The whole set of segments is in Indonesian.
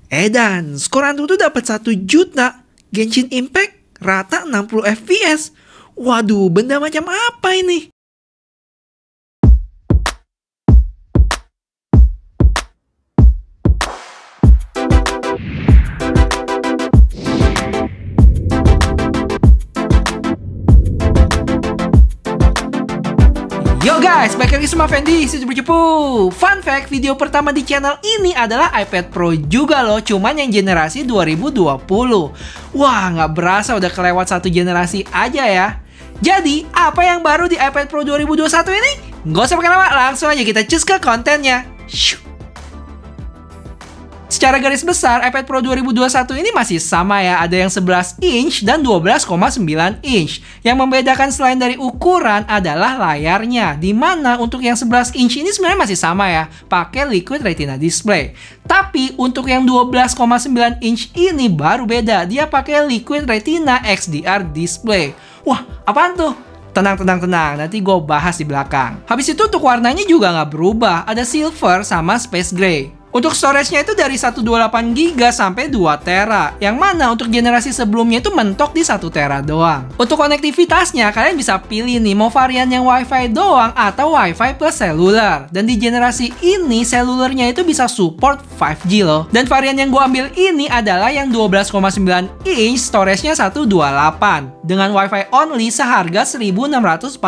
Dan skor Antutu dapat 1 juta. Genshin Impact rata 60 FPS. Waduh, benda macam apa ini? Yo guys, balik lagi sama Fendi, situ bercepu. Fun fact, video pertama di channel ini adalah iPad Pro juga loh, cuman yang generasi 2020. Wah, nggak berasa udah kelewat 1 generasi aja ya. Jadi, apa yang baru di iPad Pro 2021 ini? Nggak usah pakai lama, langsung aja kita cus ke kontennya. Shoo. Secara garis besar, iPad Pro 2021 ini masih sama ya, ada yang 11 inch dan 12,9 inch. Yang membedakan selain dari ukuran adalah layarnya, dimana untuk yang 11 inch ini sebenarnya masih sama ya, pakai Liquid Retina display. Tapi untuk yang 12,9 inch ini baru beda, dia pakai Liquid Retina XDR display. Wah, apaan tuh? Tenang, nanti gue bahas di belakang. Habis itu untuk warnanya juga nggak berubah, ada silver sama space gray. Untuk storage-nya itu dari 128GB sampai 2TB, yang mana untuk generasi sebelumnya itu mentok di 1TB doang. Untuk konektivitasnya, kalian bisa pilih nih mau varian yang WiFi doang atau WiFi plus seluler. Dan di generasi ini, selulernya itu bisa support 5G loh. Dan varian yang gue ambil ini adalah yang 12,9 inch, storage-nya 128. Dengan WiFi only seharga 1.649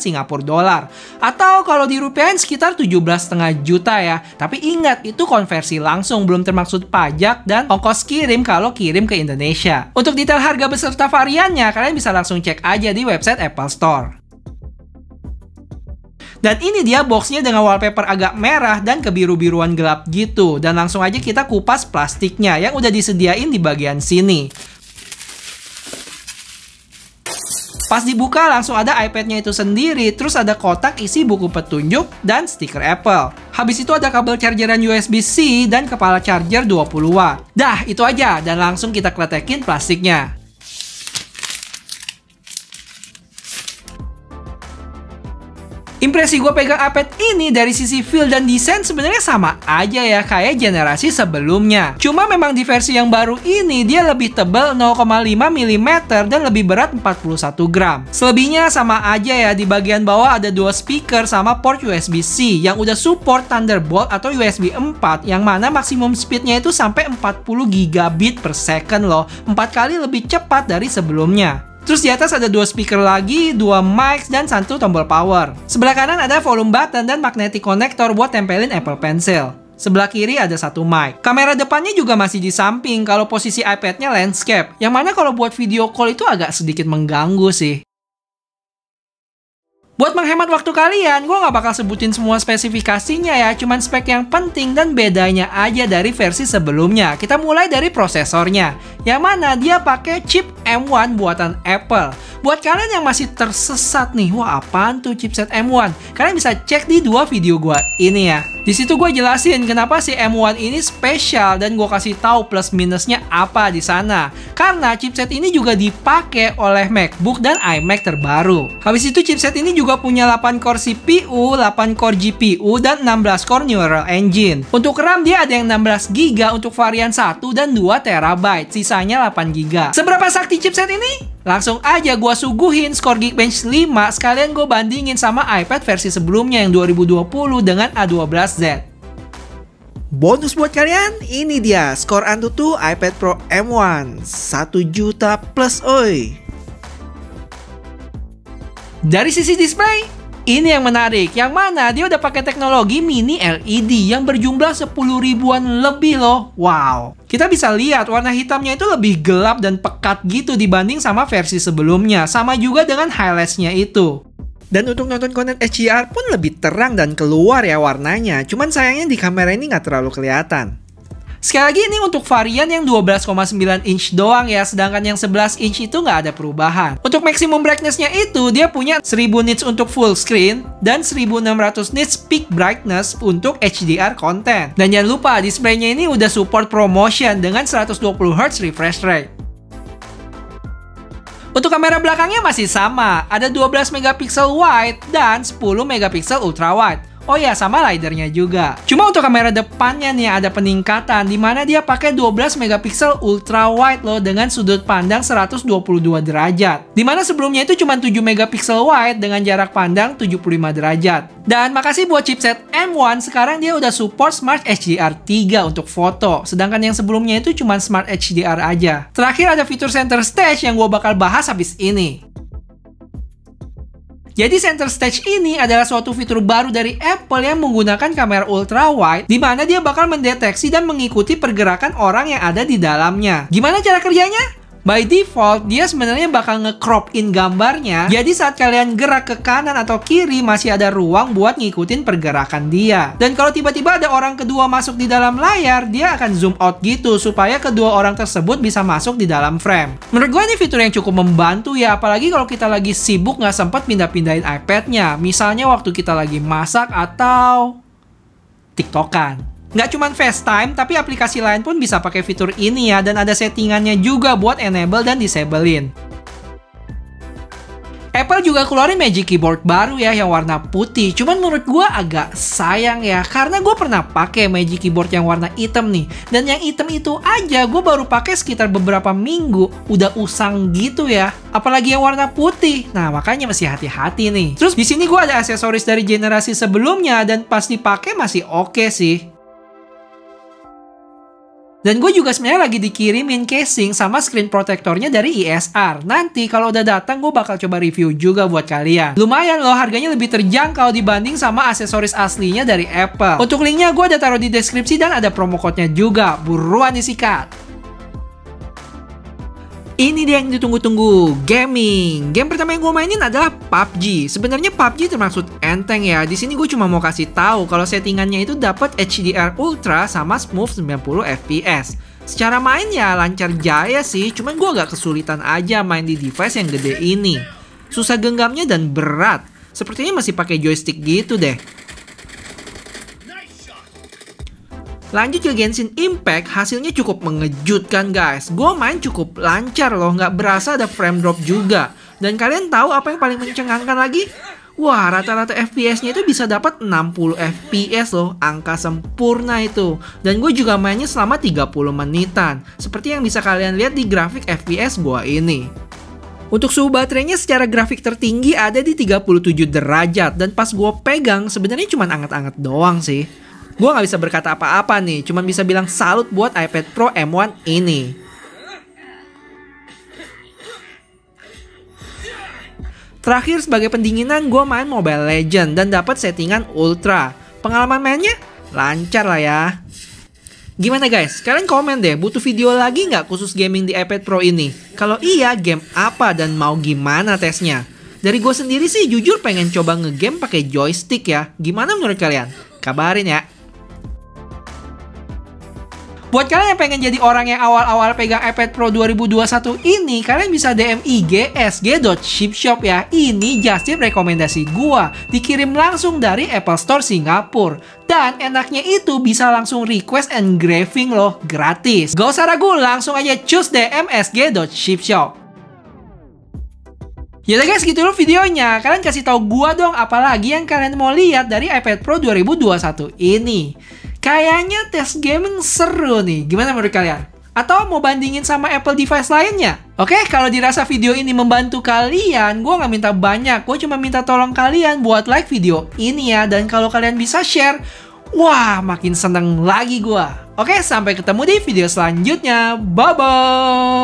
Singapura dolar. Atau kalau dirupiahin sekitar 17,5 juta ya. Tapi ingat, itu konversi langsung, belum termaksud pajak dan ongkos kirim kalau kirim ke Indonesia. Untuk detail harga beserta variannya, kalian bisa langsung cek aja di website Apple Store. Dan ini dia boxnya dengan wallpaper agak merah dan kebiru-biruan gelap gitu. Dan langsung aja kita kupas plastiknya yang udah disediain di bagian sini. Pas dibuka langsung ada iPad-nya itu sendiri, terus ada kotak isi buku petunjuk dan stiker Apple. Habis itu ada kabel chargeran USB-C dan kepala charger 20 watt. Dah, itu aja dan langsung kita kletekin plastiknya. Impresi gue pegang iPad ini dari sisi feel dan desain sebenarnya sama aja ya kayak generasi sebelumnya. Cuma memang di versi yang baru ini dia lebih tebal 0,5 mm dan lebih berat 41 gram. Selebihnya sama aja ya, di bagian bawah ada 2 speaker sama port USB-C yang udah support Thunderbolt atau USB 4 yang mana maksimum speednya itu sampai 40 gigabit per second loh. 4 kali lebih cepat dari sebelumnya. Terus di atas ada 2 speaker lagi, 2 mic, dan 1 tombol power. Sebelah kanan ada volume button dan magnetic connector buat tempelin Apple Pencil. Sebelah kiri ada 1 mic. Kamera depannya juga masih di samping kalau posisi iPad-nya landscape. Yang mana kalau buat video call itu agak sedikit mengganggu sih. Buat menghemat waktu kalian, gue nggak bakal sebutin semua spesifikasinya ya, cuman spek yang penting dan bedanya aja dari versi sebelumnya. Kita mulai dari prosesornya, yang mana dia pakai chip M1 buatan Apple. Buat kalian yang masih tersesat nih, wah apaan tuh chipset M1? Kalian bisa cek di 2 video gue ini ya. Di situ gue jelasin kenapa si M1 ini spesial dan gue kasih tahu plus minusnya apa di sana. Karena chipset ini juga dipakai oleh MacBook dan iMac terbaru. Habis itu chipset ini juga punya 8 core CPU, 8 core GPU, dan 16 core Neural Engine. Untuk RAM dia ada yang 16GB untuk varian 1 dan 2TB, sisanya 8GB. Seberapa sakti chipset ini? Langsung aja gue suguhin skor Geekbench 5, sekalian gue bandingin sama iPad versi sebelumnya yang 2020 dengan A12Z. Bonus buat kalian, ini dia skor Antutu iPad Pro M1 1 juta plus oi. Dari sisi display, ini yang menarik, yang mana dia udah pakai teknologi mini LED yang berjumlah 10 ribuan lebih loh. Wow. Kita bisa lihat warna hitamnya itu lebih gelap dan pekat gitu dibanding sama versi sebelumnya. Sama juga dengan highlights-nya itu. Dan untuk nonton konten HDR pun lebih terang dan keluar ya warnanya. Cuman sayangnya di kamera ini nggak terlalu kelihatan. Sekali lagi ini untuk varian yang 12,9 inch doang ya, sedangkan yang 11 inch itu nggak ada perubahan. Untuk maximum brightness-nya itu dia punya 1000 nits untuk full screen dan 1600 nits peak brightness untuk HDR content. Dan jangan lupa displaynya ini udah support ProMotion dengan 120Hz refresh rate. Untuk kamera belakangnya masih sama, ada 12 megapiksel wide dan 10 megapiksel ultra wide. Oh ya, sama LiDAR-nya juga. Cuma untuk kamera depannya nih ada peningkatan, di mana dia pakai 12 megapiksel ultra wide loh dengan sudut pandang 122 derajat. Di mana sebelumnya itu cuma 7 megapiksel wide dengan jarak pandang 75 derajat. Dan makasih buat chipset M1, sekarang dia udah support Smart HDR 3 untuk foto. Sedangkan yang sebelumnya itu cuma Smart HDR aja. Terakhir ada fitur center stage yang gue bakal bahas habis ini. Jadi center stage ini adalah suatu fitur baru dari Apple yang menggunakan kamera ultra wide, di mana dia bakal mendeteksi dan mengikuti pergerakan orang yang ada di dalamnya. Gimana cara kerjanya? By default, dia sebenarnya bakal nge-crop in gambarnya. Jadi saat kalian gerak ke kanan atau kiri, masih ada ruang buat ngikutin pergerakan dia. Dan kalau tiba-tiba ada orang kedua masuk di dalam layar, dia akan zoom out gitu, supaya kedua orang tersebut bisa masuk di dalam frame. Menurut gue ini fitur yang cukup membantu ya, apalagi kalau kita lagi sibuk nggak sempat pindah-pindahin iPad-nya. Misalnya waktu kita lagi masak atau TikTokan. Nggak cuma FaceTime, tapi aplikasi lain pun bisa pakai fitur ini ya, dan ada settingannya juga buat enable dan disablein. Apple juga keluarin Magic Keyboard baru ya, yang warna putih. Cuman menurut gue agak sayang ya, karena gue pernah pakai Magic Keyboard yang warna hitam nih. Dan yang hitam itu aja gue baru pakai sekitar beberapa minggu, udah usang gitu ya. Apalagi yang warna putih. Nah, makanya masih hati-hati nih. Terus di sini gue ada aksesoris dari generasi sebelumnya, dan pas dipakai masih oke sih. Dan gue juga sebenarnya lagi dikirimin casing sama screen protectornya dari ISR. Nanti kalau udah datang gue bakal coba review juga buat kalian. Lumayan loh, harganya lebih terjangkau dibanding sama aksesoris aslinya dari Apple. Untuk linknya gue udah taruh di deskripsi dan ada promo code-nya juga. Buruan disikat. Ini dia yang ditunggu-tunggu, gaming. Game pertama yang gue mainin adalah PUBG. Sebenarnya PUBG termasuk enteng ya. Di sini gue cuma mau kasih tahu kalau settingannya itu dapat HDR Ultra sama smooth 90 fps. Secara main ya lancar jaya sih, cuman gue agak kesulitan aja main di device yang gede ini. Susah genggamnya dan berat. Sepertinya masih pakai joystick gitu deh. Lanjut ke Genshin Impact, hasilnya cukup mengejutkan guys. Gue main cukup lancar loh, nggak berasa ada frame drop juga. Dan kalian tahu apa yang paling mencengangkan lagi? Wah, rata-rata FPS-nya itu bisa dapat 60 FPS loh, angka sempurna itu. Dan gue juga mainnya selama 30 menitan. Seperti yang bisa kalian lihat di grafik FPS gue ini. Untuk suhu baterainya secara grafik tertinggi ada di 37 derajat. Dan pas gue pegang, sebenarnya cuma anget-anget doang sih. Gue gak bisa berkata apa-apa nih, cuman bisa bilang salut buat iPad Pro M1 ini. Terakhir sebagai pendinginan, gue main Mobile Legends dan dapat settingan Ultra. Pengalaman mainnya lancar lah ya. Gimana guys, kalian komen deh, butuh video lagi nggak khusus gaming di iPad Pro ini? Kalau iya, game apa dan mau gimana tesnya? Dari gue sendiri sih jujur pengen coba ngegame pakai joystick ya. Gimana menurut kalian? Kabarin ya. Buat kalian yang pengen jadi orang yang awal-awal pegang iPad Pro 2021 ini, kalian bisa DM IG sg.shipshop ya. Ini just tip rekomendasi gua, dikirim langsung dari Apple Store Singapura. Dan enaknya itu bisa langsung request engraving loh, gratis. Gak usah ragu, langsung aja choose DM sg.shipshop. Yaudah guys, gitu dulu videonya. Kalian kasih tahu gua dong apalagi yang kalian mau lihat dari iPad Pro 2021 ini. Kayaknya tes gaming seru nih. Gimana menurut kalian? Atau mau bandingin sama Apple device lainnya? Oke, kalau dirasa video ini membantu kalian, gue nggak minta banyak. Gue cuma minta tolong kalian buat like video ini ya. Dan kalau kalian bisa share, wah makin seneng lagi gue. Oke, sampai ketemu di video selanjutnya. Bye-bye!